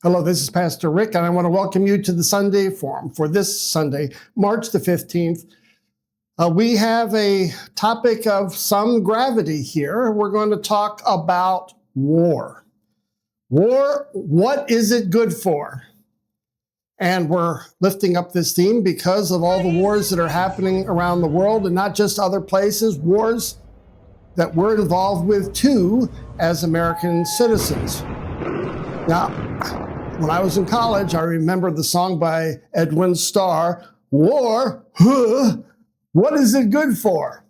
Hello, this is Pastor Rick, and I want to welcome you to the Sunday Forum for this Sunday, March the 15th. We have a topic of some gravity here. We're going to talk about war. War, what is it good for? And we're lifting up this theme because of all the wars that are happening around the world, and not just other places, wars that we're involved with too as American citizens. Now, when I was in college, I remember the song by Edwin Starr, War, huh, what is it good for?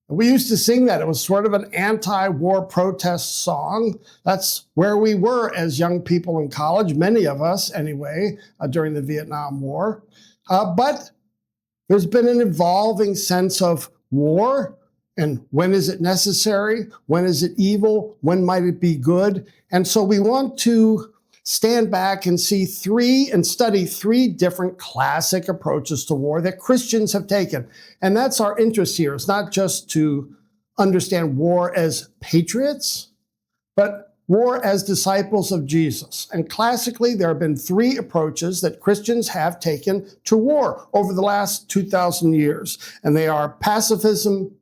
We used to sing that. It was sort of an anti-war protest song. That's where we were as young people in college, many of us anyway, during the Vietnam War. But there's been an evolving sense of war, and when is it necessary? When is it evil? When might it be good? And so we want to stand back and study three different classic approaches to war that Christians have taken. And that's our interest here. It's not just to understand war as patriots, but war as disciples of Jesus. And classically, there have been three approaches that Christians have taken to war over the last 2,000 years. And they are pacifism,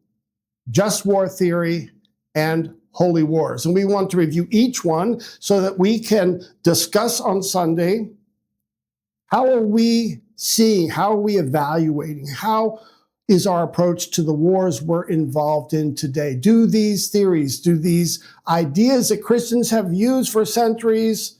just war theory, and holy wars. And we want to review each one so that we can discuss on Sunday, how are we seeing, how are we evaluating, how is our approach to the wars we're involved in today? Do these theories, do these ideas that Christians have used for centuries,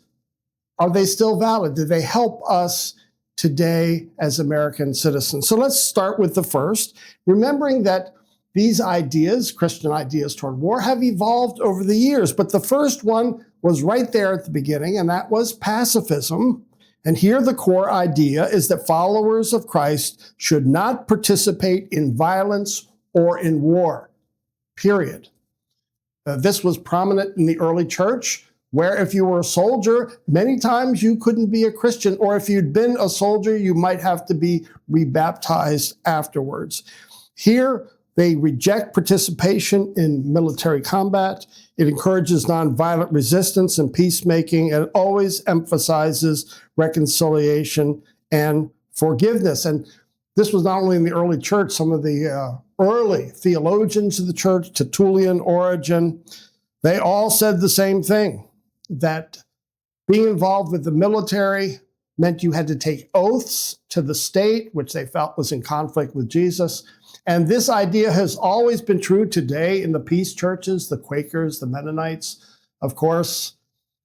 are they still valid? Do they help us today as American citizens? So let's start with the first, remembering that these ideas, Christian ideas toward war, have evolved over the years. But the first one was right there at the beginning, and that was pacifism. And here the core idea is that followers of Christ should not participate in violence or in war, period. This was prominent in the early church, where if you were a soldier, many times you couldn't be a Christian, or if you'd been a soldier, you might have to be rebaptized afterwards. Here, they reject participation in military combat. It encourages nonviolent resistance and peacemaking, and always emphasizes reconciliation and forgiveness. And this was not only in the early church, some of the early theologians of the church, Tertullian, Origen, they all said the same thing, that being involved with the military meant you had to take oaths to the state, which they felt was in conflict with Jesus. And this idea has always been true today in the peace churches, the Quakers, the Mennonites. Of course,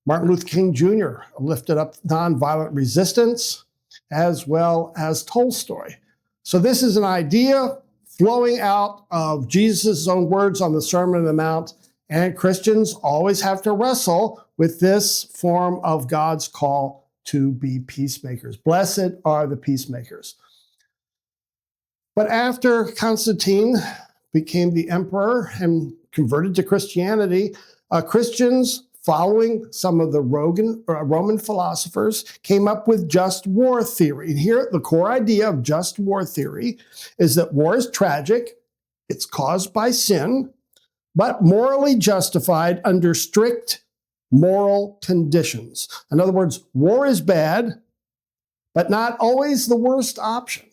Martin Luther King Jr. lifted up nonviolent resistance, as well as Tolstoy. So this is an idea flowing out of Jesus' own words on the Sermon on the Mount, and Christians always have to wrestle with this form of God's call to be peacemakers. Blessed are the peacemakers. But after Constantine became the emperor and converted to Christianity, Christians, following some of the Roman philosophers, came up with just war theory. And here, the core idea of just war theory is that war is tragic, it's caused by sin, but morally justified under strict moral conditions. In other words, war is bad, but not always the worst option.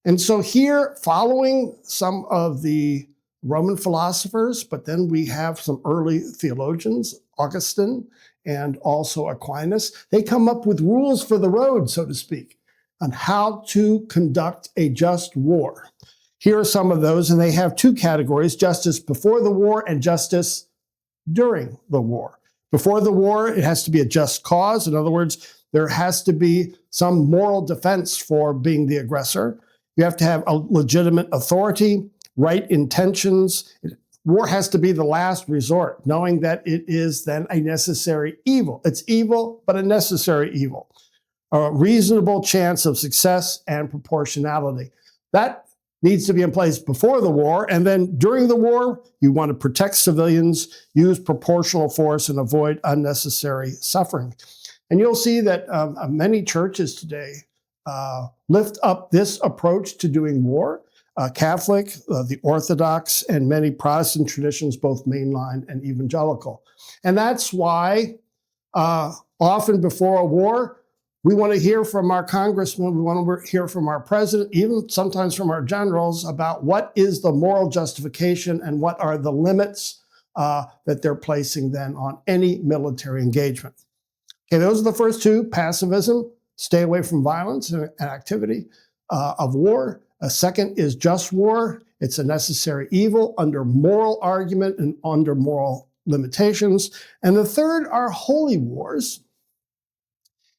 And so here, following some of the Roman philosophers, but then we have some early theologians, Augustine and also Aquinas, they come up with rules for the road, so to speak, on how to conduct a just war. Here are some of those, and they have two categories: justice before the war and justice during the war. Before the war, it has to be a just cause. In other words, there has to be some moral defense for being the aggressor. You have to have a legitimate authority, right intentions. War has to be the last resort, knowing that it is then a necessary evil. It's evil, but a necessary evil. A reasonable chance of success and proportionality. That needs to be in place before the war, and then during the war, you want to protect civilians, use proportional force, and avoid unnecessary suffering. And you'll see that many churches today lift up this approach to doing war. Catholic, the Orthodox, and many Protestant traditions, both mainline and evangelical. And that's why Often before a war, we want to hear from our congressmen, we want to hear from our president, even sometimes from our generals about what is the moral justification and what are the limits that they're placing then on any military engagement. Okay, those are the first two: pacifism, stay away from violence and activity of war. A second is just war. It's a necessary evil under moral argument and under moral limitations. And the third are holy wars.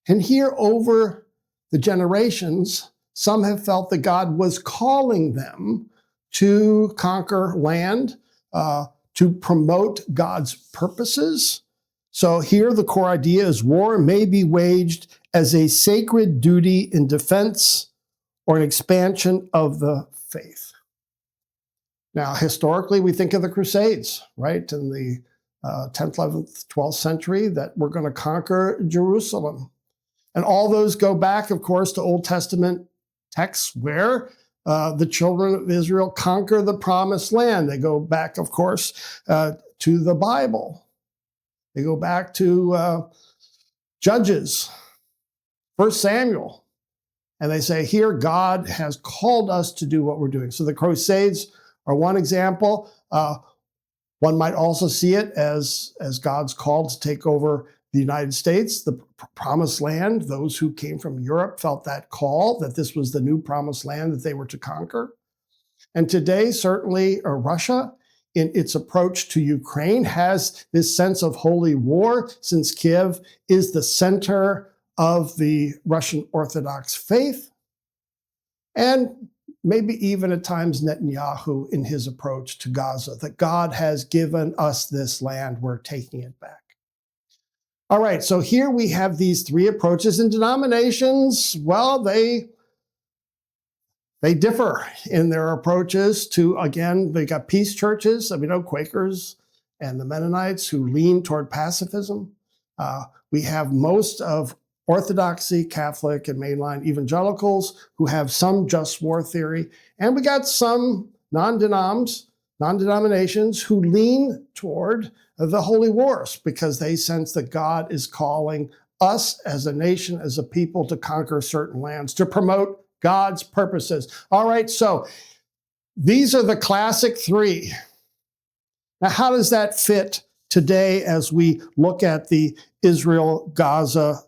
And here over the generations, some have felt that God was calling them to conquer land, to promote God's purposes. So here the core idea is war may be waged as a sacred duty in defense or an expansion of the faith. Now, historically, we think of the Crusades, right, in the 10th, 11th, 12th century, that we're going to conquer Jerusalem. And all those go back, of course, to Old Testament texts where the children of Israel conquer the promised land. They go back, of course, to the Bible. They go back to Judges, 1 Samuel. And they say, here, God has called us to do what we're doing. So the Crusades are one example. One might also see it as God's call to take over the United States, the promised land. Those who came from Europe felt that call, that this was the new promised land that they were to conquer. And today, certainly, Russia, in its approach to Ukraine, has this sense of holy war, since Kiev is the center of the Russian Orthodox faith. And maybe even at times Netanyahu in his approach to Gaza, that God has given us this land, we're taking it back. All right, so here we have these three approaches, and denominations, well, they differ in their approaches to, again, they got peace churches, Quakers and the Mennonites who lean toward pacifism. We have most of Orthodoxy, Catholic, and mainline evangelicals who have some just war theory. And we got some non-denominations who lean toward the holy wars because they sense that God is calling us as a nation, as a people, to conquer certain lands, to promote God's purposes. All right, so these are the classic three. Now, how does that fit today as we look at the Israel-Gaza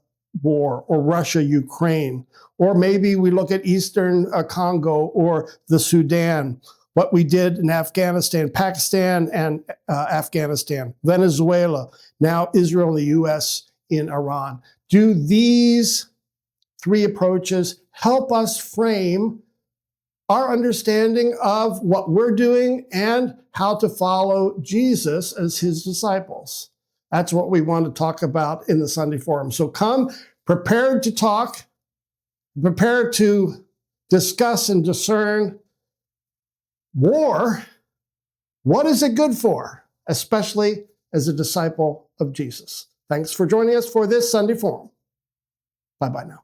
war, or Russia-Ukraine, or maybe we look at Eastern Congo or the Sudan, what we did in Afghanistan, Pakistan and Afghanistan, Venezuela, now Israel and the U.S. in Iran? Do these three approaches help us frame our understanding of what we're doing and how to follow Jesus as his disciples? That's what we want to talk about in the Sunday Forum. So come prepared to talk, prepared to discuss and discern war. What is it good for, especially as a disciple of Jesus? Thanks for joining us for this Sunday Forum. Bye-bye now.